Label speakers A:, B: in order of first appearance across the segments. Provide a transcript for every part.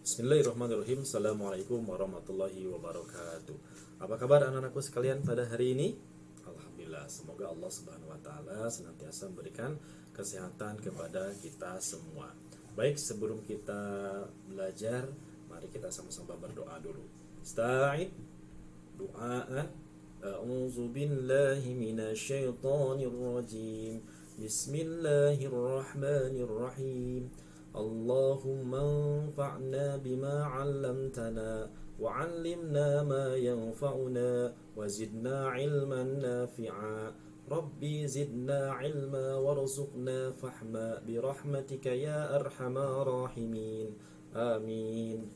A: Bismillahirrahmanirrahim. Assalamualaikum warahmatullahi wabarakatuh. Apa kabar anak-anakku sekalian pada hari ini? Alhamdulillah, semoga Allah Subhanahu wa taala senantiasa memberikan kesehatan kepada kita semua. Baik, sebelum kita belajar, mari kita sama-sama berdoa dulu. Ista'id du'aan. A'udzu billahi minasyaitonir rajim. Bismillahirrahmanirrahim. Allahumma anfa'na bima 'allamtana wa'allimna ma yanfa'una wazidna 'ilman nafi'a. Rabbi zidna 'ilma warzuqna fahma birahmatika ya arhamar rahimin. Amin.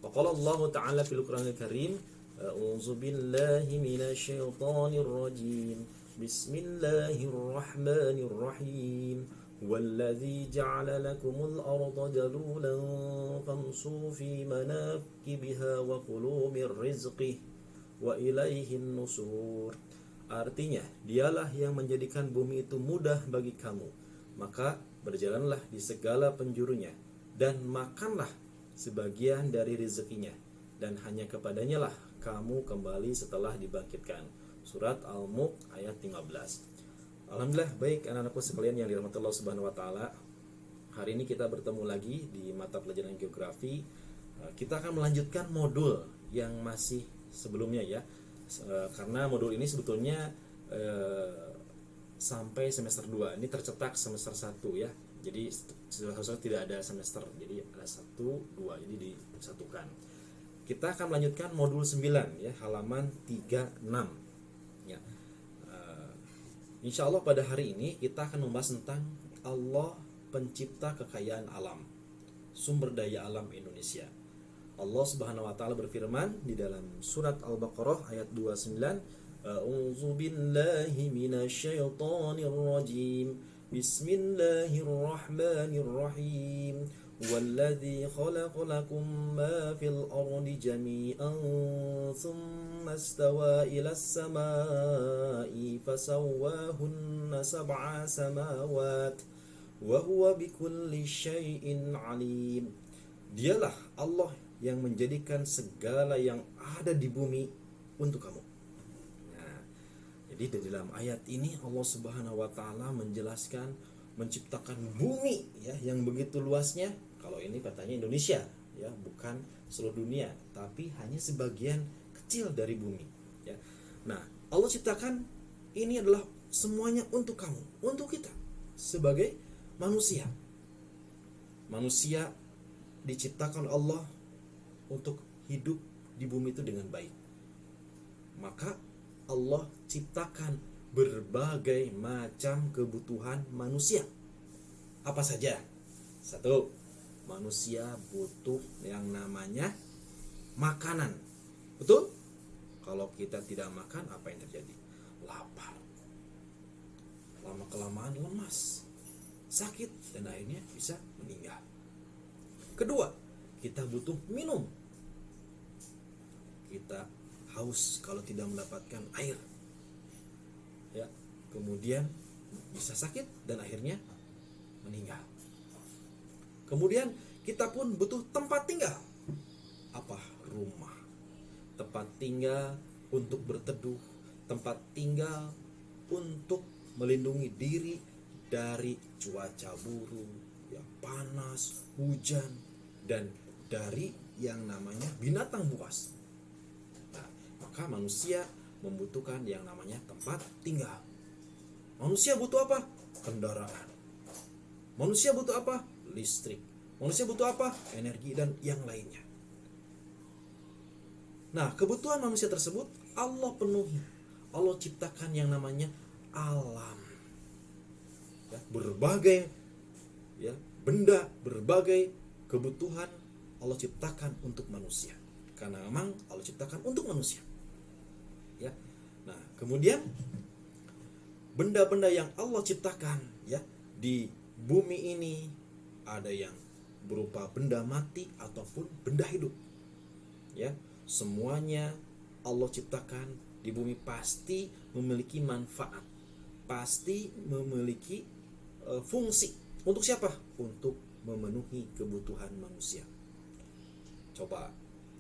A: Wa qala Allah ta'ala fil Qur'anil Karim, a'udzu billahi minasyaitonir rajim. Bismillahirrahmanirrahim. والذي جعل لكم الأرض ذلولا فامشوا في مناكبها وكلوا من رزقه وإليه النشور. Artinya, dialah yang menjadikan bumi itu mudah bagi kamu, maka berjalanlah di segala penjurunya dan makanlah sebagian dari rezekinya, dan hanya kepadanya lah kamu kembali setelah dibangkitkan. Surat Al-Mulk ayat 15. Alhamdulillah, baik anak-anakku sekalian yang dirahmati Allah Subhanahu wa taala. Hari ini kita bertemu lagi di mata pelajaran geografi. Kita akan melanjutkan modul yang masih sebelumnya ya. Karena modul ini sebetulnya sampai semester 2. Ini tercetak semester 1 ya. Jadi seharusnya tidak ada semester. Jadi ada 1, 2, jadi disatukan. Kita akan melanjutkan modul 9 ya, halaman 36 ya. Insya Allah pada hari ini kita akan membahas tentang Allah pencipta kekayaan alam, sumber daya alam Indonesia. Allah Subhanahu wa taala berfirman di dalam surat Al-Baqarah ayat 29, A'udzu billahi minasyaitonir rajim. Bismillahirrahmanirrahim. والذي خلق لكم ما في الأرض جميعا ثم استوى إلى السماء فسواهن 7 سماوات وهو بكل شيء عليم. Dialah Allah yang menjadikan segala yang ada di bumi untuk kamu. Nah, jadi di dalam ayat ini Allah Subhanahu wa taala menjelaskan menciptakan bumi ya yang begitu luasnya. Kalau ini katanya Indonesia ya, bukan seluruh dunia, tapi hanya sebagian kecil dari bumi ya. Nah, Allah ciptakan ini adalah semuanya untuk kamu, untuk kita sebagai manusia. Manusia diciptakan Allah untuk hidup di bumi itu dengan baik. Maka Allah ciptakan berbagai macam kebutuhan manusia. Apa saja? 1, manusia butuh yang namanya makanan. Betul? Kalau kita tidak makan, apa yang terjadi? Lapar. Lama-kelamaan lemas, sakit, dan akhirnya bisa meninggal. Kedua, kita butuh minum. Kita haus kalau tidak mendapatkan air. Ya, kemudian bisa sakit dan akhirnya meninggal. Kemudian kita pun butuh tempat tinggal. Apa? Rumah. Tempat tinggal untuk berteduh, tempat tinggal untuk melindungi diri dari cuaca buruk, ya, panas, hujan, dan dari yang namanya binatang buas. Nah, maka manusia membutuhkan yang namanya tempat tinggal. Manusia butuh apa? Kendaraan. Manusia butuh apa? Listrik. Manusia butuh apa? Energi dan yang lainnya. Nah, kebutuhan manusia tersebut Allah penuhi. Allah ciptakan yang namanya alam. Ya, berbagai ya, benda, berbagai kebutuhan Allah ciptakan untuk manusia. Karena memang Allah ciptakan untuk manusia. Ya. Nah, kemudian benda-benda yang Allah ciptakan ya di bumi ini ada yang berupa benda mati ataupun benda hidup. Ya, semuanya Allah ciptakan di bumi pasti memiliki manfaat, pasti memiliki fungsi. Untuk siapa? Untuk memenuhi kebutuhan manusia. Coba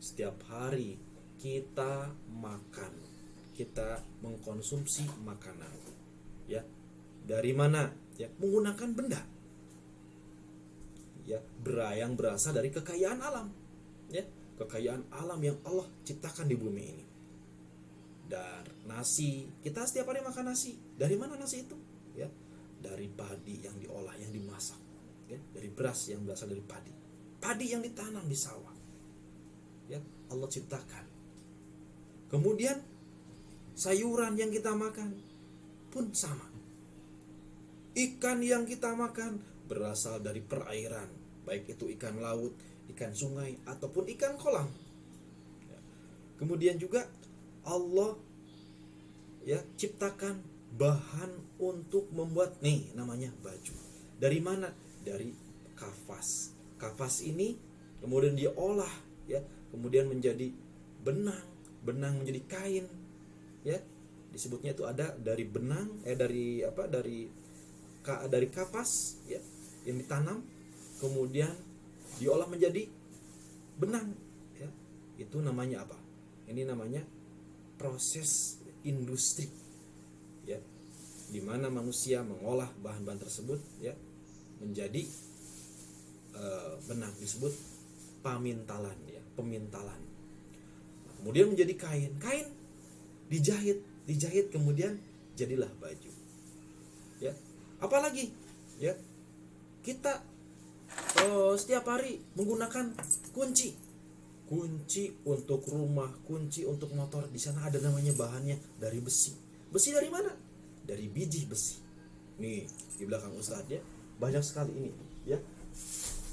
A: setiap hari kita makan, kita mengkonsumsi makanan, ya. Dari mana? Ya, menggunakan benda. Ya, yang berasal dari kekayaan alam. Ya, kekayaan alam yang Allah ciptakan di bumi ini. Dan nasi, kita setiap hari makan nasi. Dari mana nasi itu? Ya, dari padi yang diolah, yang dimasak. Ya, dari beras yang berasal dari padi. Padi yang ditanam di sawah. Ya, Allah ciptakan. Kemudian sayuran yang kita makan pun sama. Ikan yang kita makan berasal dari perairan, baik itu ikan laut, ikan sungai, ataupun ikan kolam. Ya. Kemudian juga Allah ya ciptakan bahan untuk membuat nih namanya baju. Dari mana? Dari kafas. Kafas ini kemudian diolah ya, kemudian menjadi benang, benang menjadi kain ya. Disebutnya itu ada dari benang dari kapas ya yang ditanam kemudian diolah menjadi benang ya. Itu namanya apa? Ini namanya proses industri ya, di mana manusia mengolah bahan-bahan tersebut ya menjadi benang, disebut pamintalan ya, pemintalan. Kemudian menjadi kain, kain dijahit kemudian jadilah baju ya. Apalagi ya, kita setiap hari menggunakan kunci untuk rumah, kunci untuk motor. Di sana ada namanya bahannya dari besi. Besi dari mana? Dari biji besi. Nih di belakang Ustadz ya, banyak sekali ini ya.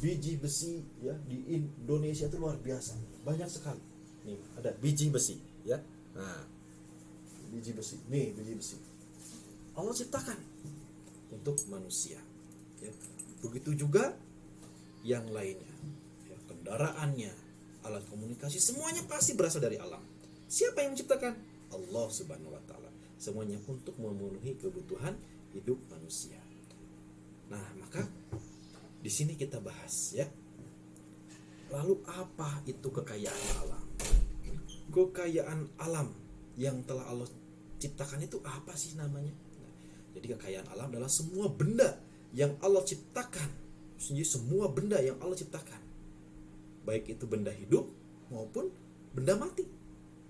A: Biji besi ya di Indonesia itu luar biasa, banyak sekali. Nih ada biji besi ya. Nah, biji besi. Nih biji besi. Allah ciptakan untuk manusia. Ya. Begitu juga yang lainnya. Ya, kendaraannya, alat komunikasi, semuanya pasti berasal dari alam. Siapa yang menciptakan? Allah Subhanahu wa taala. Semuanya untuk memenuhi kebutuhan hidup manusia. Nah, maka di sini kita bahas ya. Lalu apa itu kekayaan alam? Kekayaan alam yang telah Allah ciptakan itu apa sih namanya? Nah, jadi kekayaan alam adalah semua benda yang Allah ciptakan. Jadi semua benda yang Allah ciptakan. Baik itu benda hidup maupun benda mati.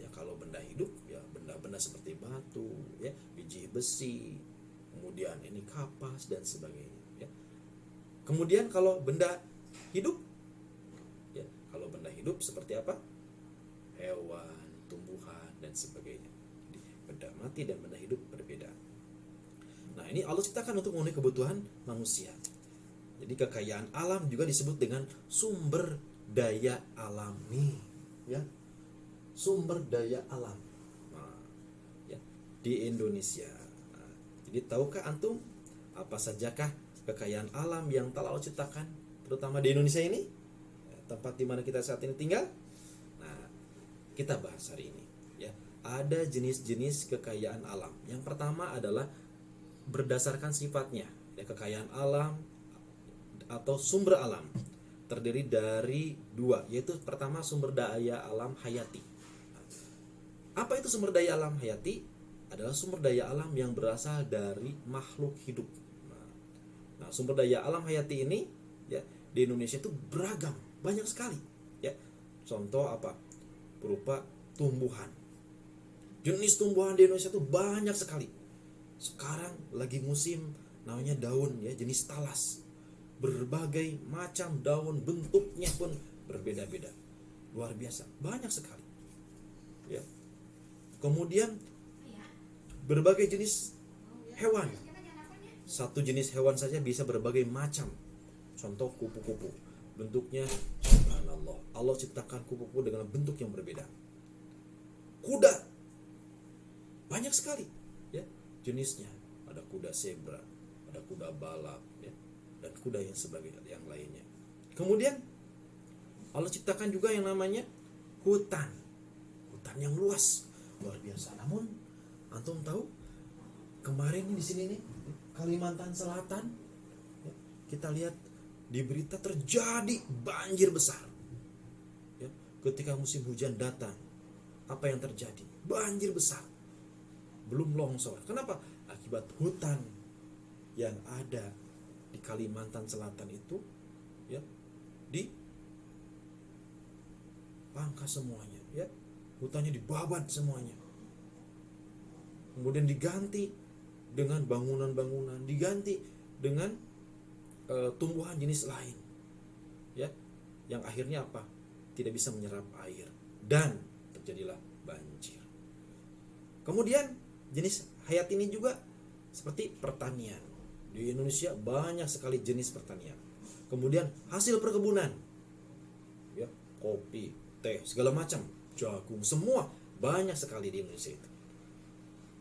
A: Ya kalau benda hidup ya benda-benda seperti batu, ya, biji besi, kemudian ini kapas dan sebagainya. Ya. Kemudian kalau benda hidup, ya kalau benda hidup seperti apa? Hewan, tumbuhan dan sebagainya. Jadi benda mati dan benda hidup berbeda. Nah ini Allah ciptakan untuk memenuhi kebutuhan manusia. Jadi kekayaan alam juga disebut dengan sumber daya alami, ya, sumber daya alam. Nah, ya, di Indonesia. Nah, jadi tahukah antum apa sajakah kekayaan alam yang telah Allah ciptakan, terutama di Indonesia ini, tempat di mana kita saat ini tinggal? Nah, kita bahas hari ini. Ya, ada jenis-jenis kekayaan alam. Yang pertama adalah berdasarkan sifatnya. Ya, kekayaan alam atau sumber alam terdiri dari dua, yaitu pertama sumber daya alam hayati. Apa itu sumber daya alam hayati? Adalah sumber daya alam yang berasal dari makhluk hidup. Nah, sumber daya alam hayati ini ya di Indonesia itu beragam, banyak sekali. Ya, contoh apa? Berupa tumbuhan. Jenis tumbuhan di Indonesia itu banyak sekali. Sekarang lagi musim namanya daun ya, jenis talas. Berbagai macam daun, bentuknya pun berbeda-beda, luar biasa, banyak sekali ya. Kemudian berbagai jenis hewan, satu jenis hewan saja bisa berbagai macam. Contoh kupu-kupu, bentuknya subhanallah, Allah ciptakan kupu-kupu dengan bentuk yang berbeda. Kuda banyak sekali ya jenisnya, ada kuda zebra, ada kuda balap ya, dan kuda yang sebagainya yang lainnya. Kemudian Allah ciptakan juga yang namanya hutan yang luas, luar biasa. Namun antum tahu kemarin di sini nih Kalimantan Selatan ya, kita lihat di berita terjadi banjir besar ya, ketika musim hujan datang, apa yang terjadi? Banjir besar. Belum longsor. Kenapa? Akibat hutan yang ada di Kalimantan Selatan itu ya dipangkas semuanya, ya. Hutannya dibabat semuanya. Kemudian diganti dengan bangunan-bangunan, diganti dengan tumbuhan jenis lain, ya, yang akhirnya apa? Tidak bisa menyerap air dan terjadilah banjir. Kemudian jenis hayati ini juga seperti pertanian. Di Indonesia banyak sekali jenis pertanian. Kemudian hasil perkebunan, ya, kopi, teh, segala macam, jagung, semua banyak sekali di Indonesia itu.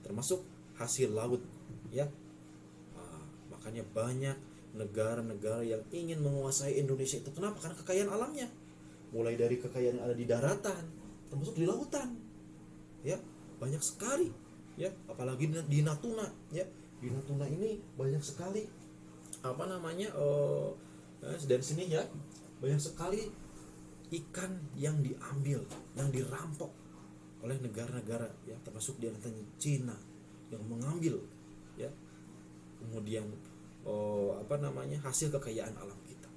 A: Termasuk hasil laut, ya. Makanya banyak negara-negara yang ingin menguasai Indonesia itu. Kenapa? Karena kekayaan alamnya. Mulai dari kekayaan yang ada di daratan, termasuk di lautan, ya, banyak sekali, ya. Apalagi di Natuna, ya. Di Natuna ini banyak sekali dari sini, ya, banyak sekali ikan yang diambil, yang dirampok oleh negara-negara, ya, termasuk di antaranya Cina yang mengambil, ya, kemudian hasil kekayaan alam kita,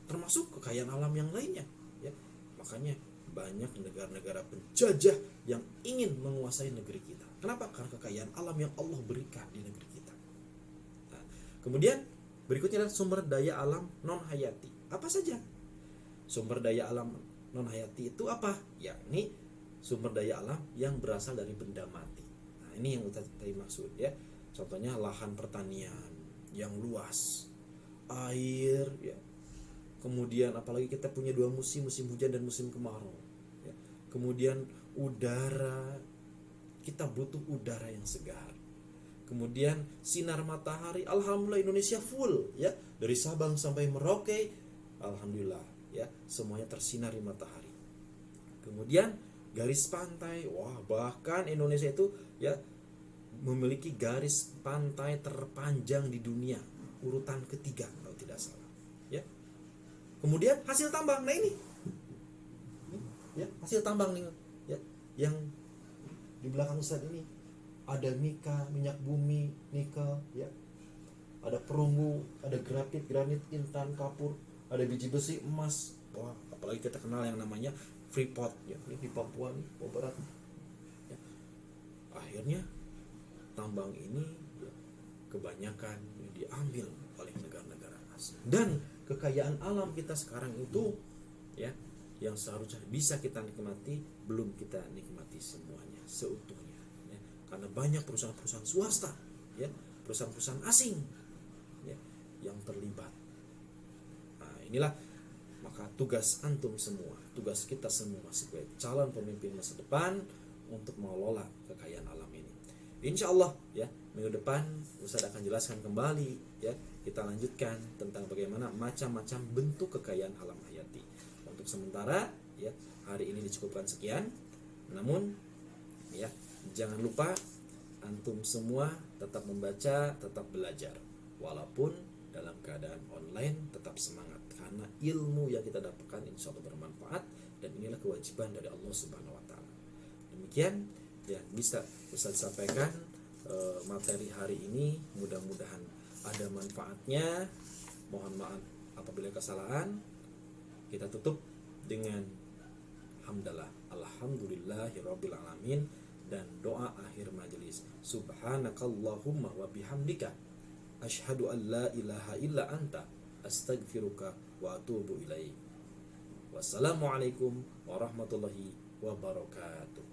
A: termasuk kekayaan alam yang lainnya, ya. Makanya banyak negara-negara penjajah yang ingin menguasai negeri kita. Kenapa? Karena kekayaan alam yang Allah berikan di negeri kita. Nah, kemudian berikutnya adalah sumber daya alam non hayati. Apa saja sumber daya alam non hayati itu? Apa? Yakni sumber daya alam yang berasal dari benda mati. Nah, ini yang tadi maksud, ya. Contohnya lahan pertanian yang luas, air, ya. Kemudian apalagi kita punya dua musim hujan dan musim kemarau, ya. Kemudian udara, kita butuh udara yang segar. Kemudian sinar matahari, alhamdulillah Indonesia full, ya, dari Sabang sampai Merauke, alhamdulillah, ya, semuanya tersinari matahari. Kemudian garis pantai, wah, bahkan Indonesia itu, ya, memiliki garis pantai terpanjang di dunia, urutan ketiga kalau tidak salah, ya. Kemudian hasil tambang, nah ini, ya, hasil tambang nih, ya, yang di belakang Ustaz ini ada mika, minyak bumi, nikel, ya, ada perunggu, ada granit, intan, kapur, ada biji besi, emas, wah, apalagi kita kenal yang namanya Freeport, ya, ini di Papua nih, Papua Barat, ya. Akhirnya tambang ini, ya, kebanyakan diambil oleh negara-negara asing. Dan kekayaan alam kita sekarang itu, ya, yang seharusnya bisa kita nikmati, belum kita nikmati semuanya seutuhnya, ya. Karena banyak perusahaan-perusahaan swasta, ya, perusahaan-perusahaan asing, ya, yang terlibat. Nah, inilah maka tugas antum semua, tugas kita semua sebagai calon pemimpin masa depan untuk mengelola kekayaan alam ini. Insya Allah, ya, minggu depan Ustaz akan jelaskan kembali, ya, kita lanjutkan tentang bagaimana macam-macam bentuk kekayaan alam hayati. Untuk sementara, ya, hari ini dicukupkan sekian. Namun, ya, jangan lupa antum semua tetap membaca, tetap belajar, walaupun dalam keadaan online tetap semangat, karena ilmu yang kita dapatkan insya Allah bermanfaat, dan inilah kewajiban dari Allah Subhanahu Wa Taala. Demikian, ya, bisa Ustaz sampaikan materi hari ini. Mudah-mudahan ada manfaatnya. Mohon maaf apabila kesalahan. Kita tutup dengan hamdalah, alhamdulillahirabbil alamin, dan doa akhir majelis. Subhanakallahumma wa bihamdika asyhadu an la ilaha illa anta astaghfiruka wa atubu ilaik. Wassalamualaikum warahmatullahi wabarakatuh.